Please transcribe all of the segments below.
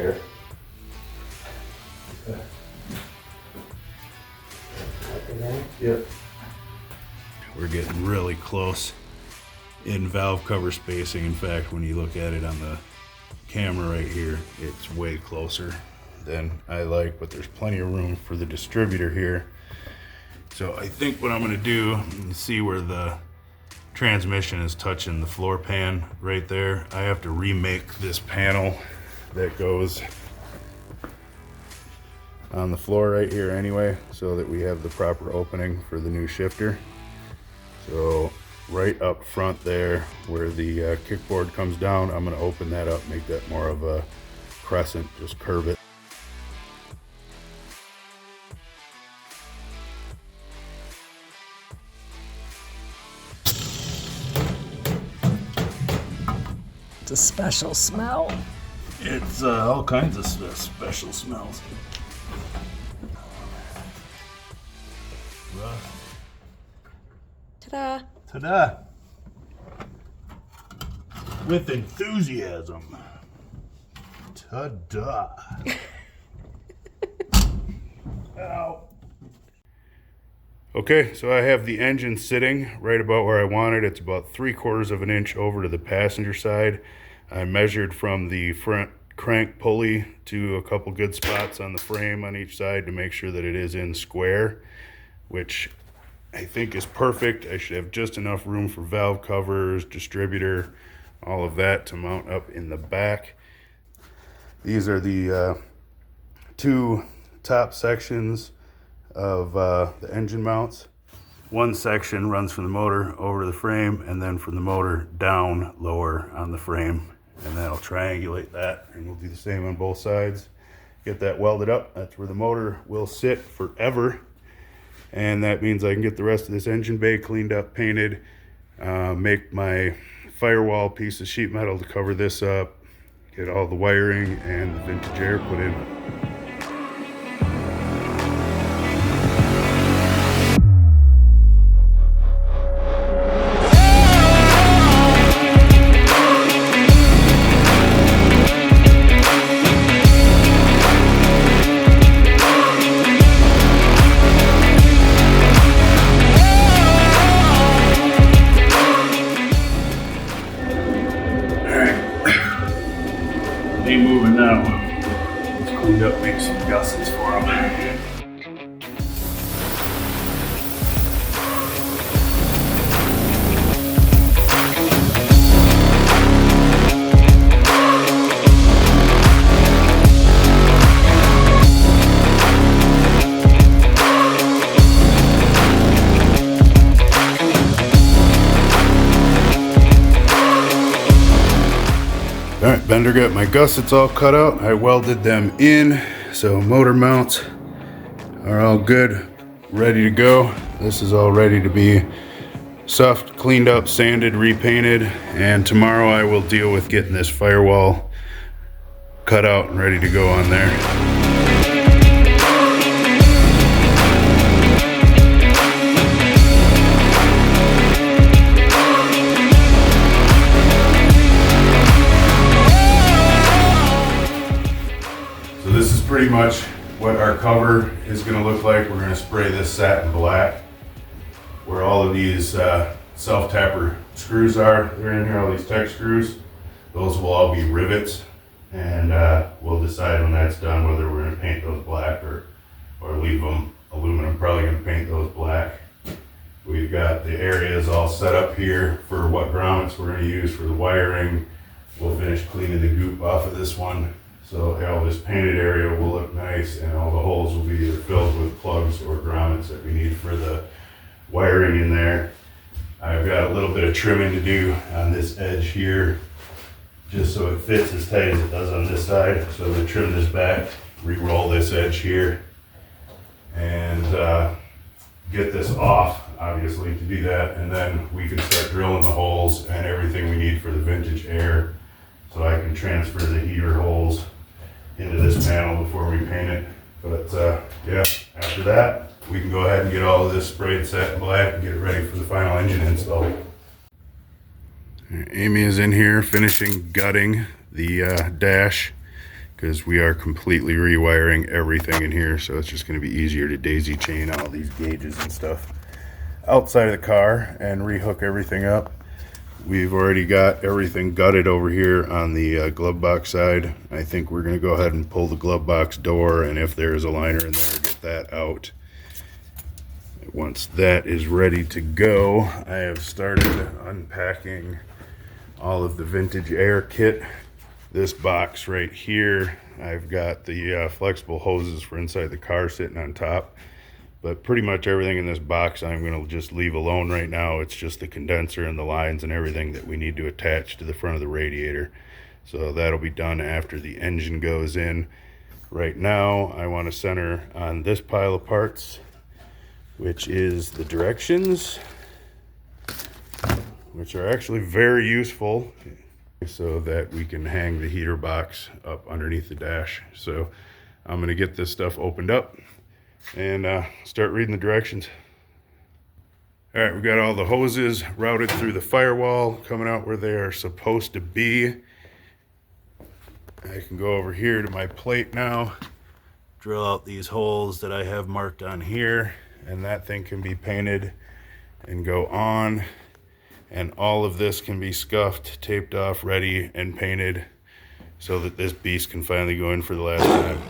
there. Yep. We're getting really close in valve cover spacing. In fact, when you look at it on the camera right here, it's way closer than I like, but there's plenty of room for the distributor here. So I think what I'm gonna do, you see where the transmission is touching the floor pan right there. I have to remake this panel that goes on the floor right here anyway, so that we have the proper opening for the new shifter. So right up front there where the kickboard comes down, I'm gonna open that up, make that more of a crescent, just curve it. It's a special smell. It's all kinds of special smells. Ta-da! Ta-da! With enthusiasm. Ta-da! Ow. Okay, so I have the engine sitting right about where I want it. It's about 3/4 of an inch over to the passenger side. I measured from the front crank pulley to a couple good spots on the frame on each side to make sure that it is in square, which I think is perfect. I should have just enough room for valve covers, distributor, all of that to mount up in the back. These are the two top sections of the engine mounts. One section runs from the motor over to the frame, and then from the motor down lower on the frame, and that'll triangulate that, and we'll do the same on both sides. Get that welded up. That's where the motor will sit forever, and that means I can get the rest of this engine bay cleaned up, painted, make my firewall piece of sheet metal to cover this up, get all the wiring and the vintage air put in. Ain't moving now. Let's clean up, make some gussets for them. All right, Bender got my gussets all cut out. I welded them in, so motor mounts are all good, ready to go. This is all ready to be soft, cleaned up, sanded, repainted, and tomorrow I will deal with getting this firewall cut out and ready to go on there. Pretty much what our cover is going to look like. We're going to spray this satin black. Where all of these self-tapper screws are, they're in here, all these tech screws. Those will all be rivets, and we'll decide when that's done whether we're going to paint those black or leave them aluminum. Probably going to paint those black. We've got the areas all set up here for what grommets we're going to use for the wiring. We'll finish cleaning the goop off of this one. So all this painted area will look nice, and all the holes will be either filled with plugs or grommets that we need for the wiring in there. I've got a little bit of trimming to do on this edge here, just so it fits as tight as it does on this side. So I'm going to trim this back, re-roll this edge here, and get this off, obviously, to do that. And then we can start drilling the holes and everything we need for the vintage air, so I can transfer the heater holes into this panel before we paint it. But yeah, after that, we can go ahead and get all of this sprayed satin black and get it ready for the final engine install. Amy is in here finishing gutting the dash because we are completely rewiring everything in here, so it's just going to be easier to daisy chain all these gauges and stuff outside of the car and rehook everything up. We've already got everything gutted over here on the glove box side. I think we're going to go ahead and pull the glove box door, and if there is a liner in there, get that out. Once that is ready to go, I have started unpacking all of the vintage air kit. This box right here, I've got the flexible hoses for inside the car sitting on top. But pretty much everything in this box I'm going to just leave alone right now. It's just the condenser and the lines and everything that we need to attach to the front of the radiator. So that'll be done after the engine goes in. Right now I want to center on this pile of parts, which is the directions, which are actually very useful so that we can hang the heater box up underneath the dash. So I'm going to get this stuff opened up and start reading the directions. All right, we got all the hoses routed through the firewall, coming out where they are supposed to be. I can go over here to my plate now, drill out these holes that I have marked on here, and that thing can be painted and go on. And all of this can be scuffed, taped off, ready, and painted so that this beast can finally go in for the last time.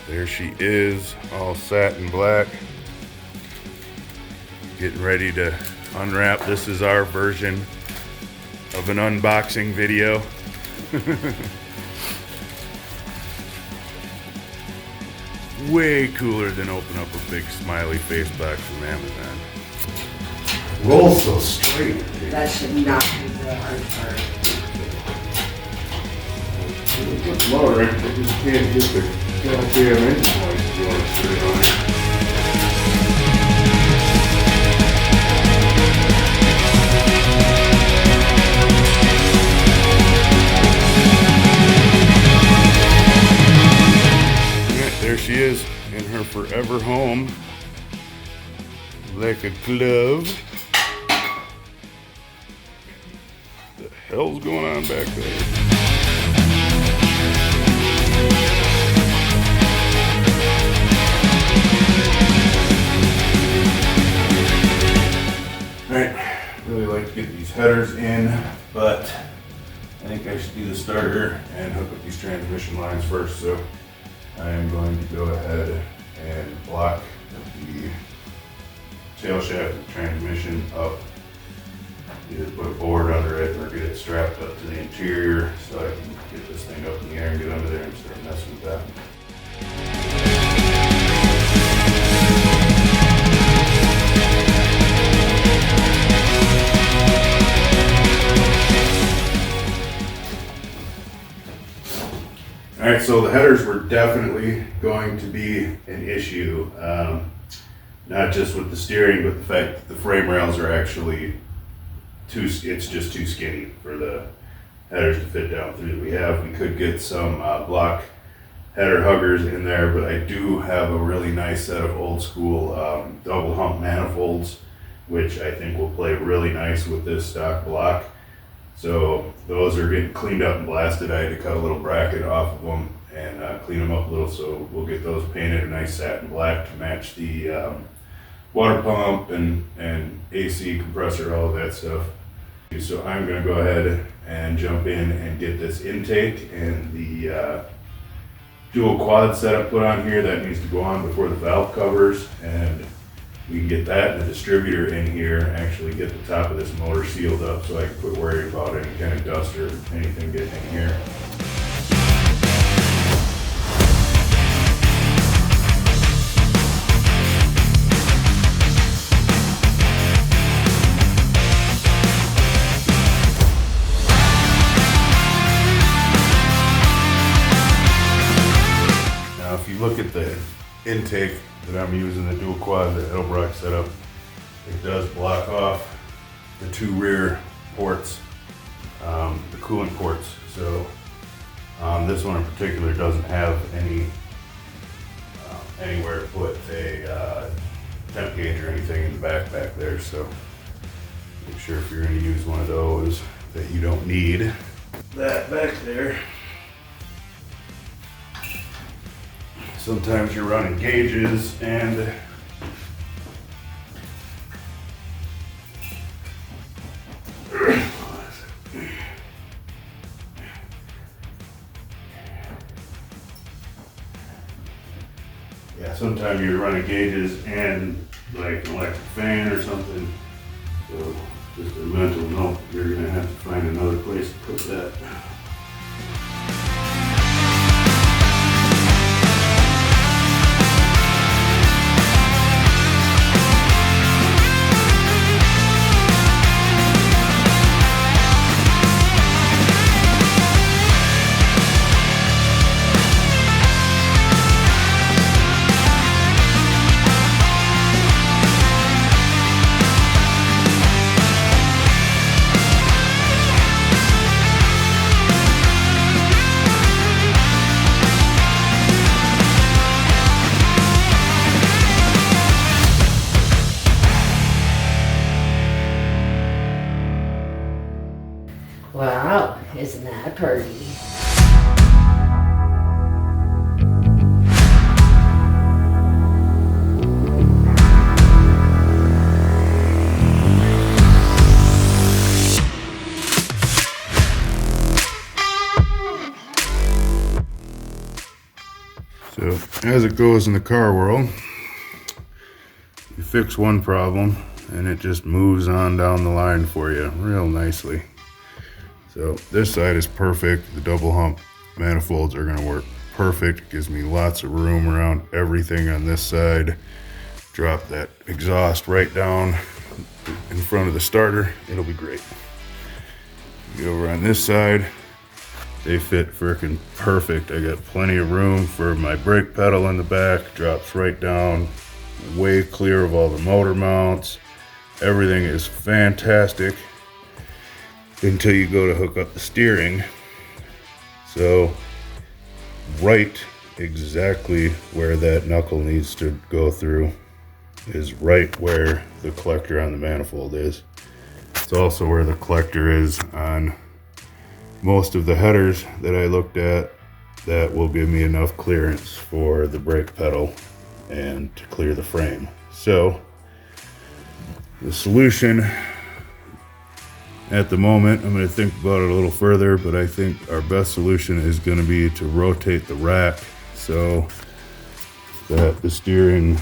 There she is, all satin black, getting ready to unwrap. This is our version of an unboxing video. Way cooler than open up a big smiley face box from Amazon. Roll so straight. That should not be the hard part. It's lower, I just can't get the goddamn engine lights going straight on it. Alright, there she is in her forever home, like a glove. What the hell's going on back there? Really like to get these headers in, but I think I should do the starter and hook up these transmission lines first. So I am going to go ahead and block the tail shaft of the transmission up. Either put a board under it or get it strapped up to the interior so I can get this thing up in the air and get under there and start messing with that. Alright, so the headers were definitely going to be an issue, not just with the steering, but the fact that the frame rails are actually it's just too skinny for the headers to fit down through. We could get some block header huggers in there, but I do have a really nice set of old school double hump manifolds, which I think will play really nice with this stock block. So those are getting cleaned up and blasted. I had to cut a little bracket off of them and clean them up a little. So we'll get those painted a nice satin black to match the water pump and AC compressor, all of that stuff. So I'm going to go ahead and jump in and get this intake and the dual quad setup put on here. That needs to go on before the valve covers, and we can get that and the distributor in here, actually get the top of this motor sealed up so I can quit worrying about any kind of dust or anything getting in here. look at the intake that I'm using, the dual quad, the Elbrock setup, it does block off the 2 rear ports, the coolant ports. So this one in particular doesn't have any anywhere to put a temp gauge or anything in the back there. So make sure if you're going to use one of those that you don't need that back there. Sometimes you're running gauges and sometimes you're running gauges and like an electric fan or something. So just a mental note, you're gonna have to find another place to put that. Wow, isn't that pretty? So as it goes in the car world, you fix one problem and it just moves on down the line for you real nicely. So this side is perfect. The double hump manifolds are gonna work perfect. It gives me lots of room around everything on this side. Drop that exhaust right down in front of the starter. It'll be great. Go over on this side. They fit freaking perfect. I got plenty of room for my brake pedal in the back. Drops right down, way clear of all the motor mounts. Everything is fantastic until you go to hook up the steering. So right exactly where that knuckle needs to go through is right where the collector on the manifold is. It's also where the collector is on most of the headers that I looked at. That will give me enough clearance for the brake pedal and to clear the frame. So the solution at the moment, I'm going to think about it a little further, but I think our best solution is going to be to rotate the rack so that the steering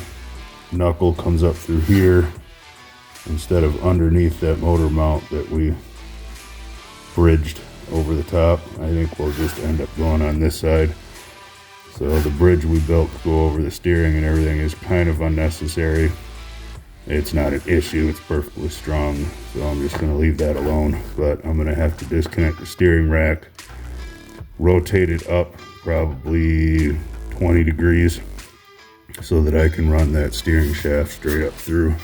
knuckle comes up through here instead of underneath that motor mount that we bridged over the top. I think we'll just end up going on this side. So the bridge we built to go over the steering and everything is kind of unnecessary. It's not an issue, it's perfectly strong, so I'm just going to leave that alone. But I'm going to have to disconnect the steering rack, rotate it up probably 20 degrees so that I can run that steering shaft straight up through.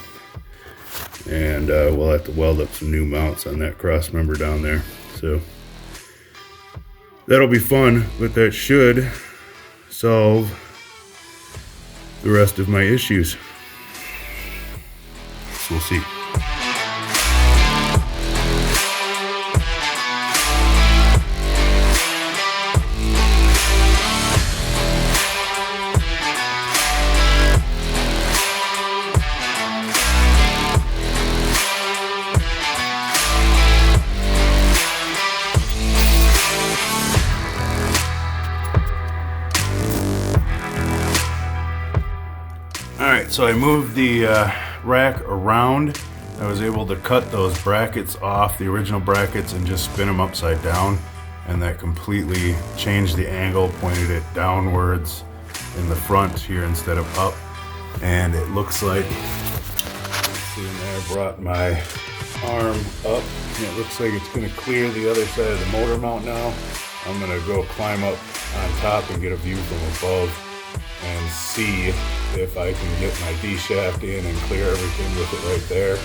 And we'll have to weld up some new mounts on that cross member down there. So that'll be fun, but that should solve the rest of my issues. We'll see. All right, so I moved the rack around. I was able to cut those brackets off, the original brackets, and just spin them upside down, and that completely changed the angle, pointed it downwards in the front here instead of up. And it looks like, see there, brought my arm up, and it looks like it's going to clear the other side of the motor mount now. I'm going to go climb up on top and get a view from above and see if I can get my D-shaft in and clear everything with it right there.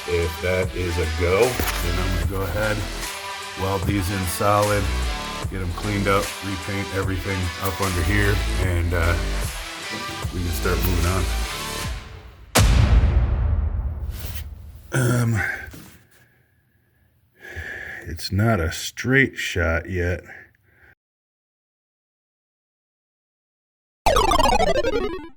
If that is a go, then I'm gonna go ahead, weld these in solid, get them cleaned up, repaint everything up under here, and we can start moving on. It's not a straight shot yet.